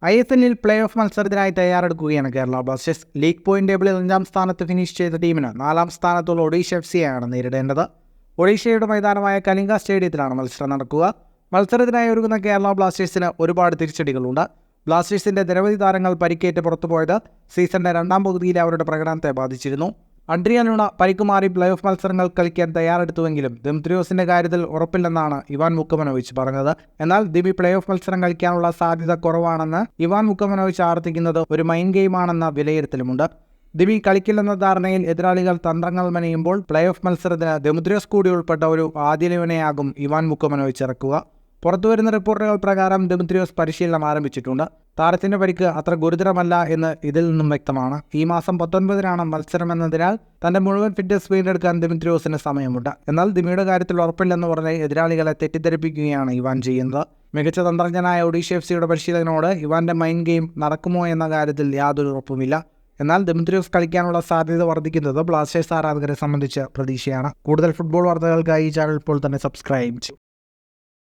ISLൽ play off മത്സരത്തിനായി തയ്യാറെടുക്കുകയാണ് Kerala Blasters. League point ടേബിളിൽ 5-ാം സ്ഥാനത്ത് ഫിനിഷ് ചെയ്ത ടീമിന് 4-ാം സ്ഥാനത്തുള്ള ഒഡീഷ FCയാണ് നേരിടേണ്ടത്. ഒഡീഷയുടെ മൈതാനമായ കലിംഗ സ്റ്റേഡിയത്തിലാണ് മത്സരം നടക്കുക. മത്സരത്തിനായി ഒരുങ്ങുന്ന കേരള ബ്ലാസ്റ്റേഴ്സിന് ഒരുപാട് തിരിച്ചടികളുണ്ട്. ബ്ലാസ്റ്റേഴ്സിന്റെ നിരവധി താരങ്ങൾ പരിക്കേറ്റ് പുറത്തുപോയത് സീസണിന്റെ 2-ാം പകുതിയിലെ അവരുടെ പ്രകടനത്തെ ബാധിച്ചിരുന്നു. അഡ്രിയാനുള്ള പരിക്കുമാറി പ്ലേ ഓഫ് മത്സരങ്ങൾ കളിക്കാൻ തയ്യാറെടുത്തുവെങ്കിലും ദിമിത്രിയോസിന്റെ കാര്യത്തിൽ ഉറപ്പില്ലെന്നാണ് ഇവാൻ വുക്കമനോവിച്ച് പറഞ്ഞത്. എന്നാൽ ദിമി പ്ലേ ഓഫ് മത്സരം കളിക്കാനുള്ള സാധ്യത കുറവാണെന്ന് ഇവാൻ വുക്കമനോവിച്ച് ആവർത്തിക്കുന്നത് ഒരു മൈൻഡ് ഗെയിമാണെന്ന വിലയിരുത്തലുമുണ്ട്. ദിമി കളിക്കില്ലെന്ന ധാരണയിൽ എതിരാളികൾ തന്ത്രങ്ങൾ മെനയുമ്പോൾ പ്ലേ ഓഫ് മത്സരത്തിന് ദിമിത്രിയോസ് കൂടി ഉൾപ്പെട്ട ഒരു ആദ്യലെവനെയാകും ഇവാൻ വുക്കമനോവിച്ച് ഇറക്കുക. പുറത്തുവരുന്ന റിപ്പോർട്ടുകൾ പ്രകാരം ദിമിത്രിയോസ് പരിശീലനം ആരംഭിച്ചിട്ടുണ്ട്. താരത്തിന്റെ പരിക്ക് അത്ര ഗുരുതരമല്ല എന്ന് ഇതിൽ നിന്നും വ്യക്തമാണ്. ഈ മാസം 19-നാണ് മത്സരമെന്നതിനാൽ തന്റെ മുഴുവൻ ഫിറ്റ്നസ് വീണ്ടെടുക്കാൻ ദിമിത്രിയോസിന് സമയമുണ്ട്. എന്നാൽ ദിമിയുടെ കാര്യത്തിൽ ഉറപ്പില്ലെന്ന് പറഞ്ഞ് എതിരാളികളെ തെറ്റിദ്ധരിപ്പിക്കുകയാണ് ഇവാൻ ചെയ്യുന്നത്. മികച്ച തന്ത്രജ്ഞനായ ഒഡീഷ FCയുടെ പരിശീലകനോട് ഇവാന്റെ മൈൻഡ് ഗെയിം നടക്കുമോ എന്ന കാര്യത്തിൽ യാതൊരു ഉറപ്പുമില്ല. എന്നാൽ ദിമിത്രിയോസ് കളിക്കാനുള്ള സാധ്യത വർദ്ധിക്കുന്നത് ബ്ലാസ്റ്റേഴ്സ് ആരാധകരെ സംബന്ധിച്ച് പ്രതീക്ഷയാണ്. കൂടുതൽ ഫുട്ബോൾ വാർത്തകൾക്കായി ഈ ചാനൽ ഇപ്പോൾ തന്നെ സബ്സ്ക്രൈബ് ചെയ്യും.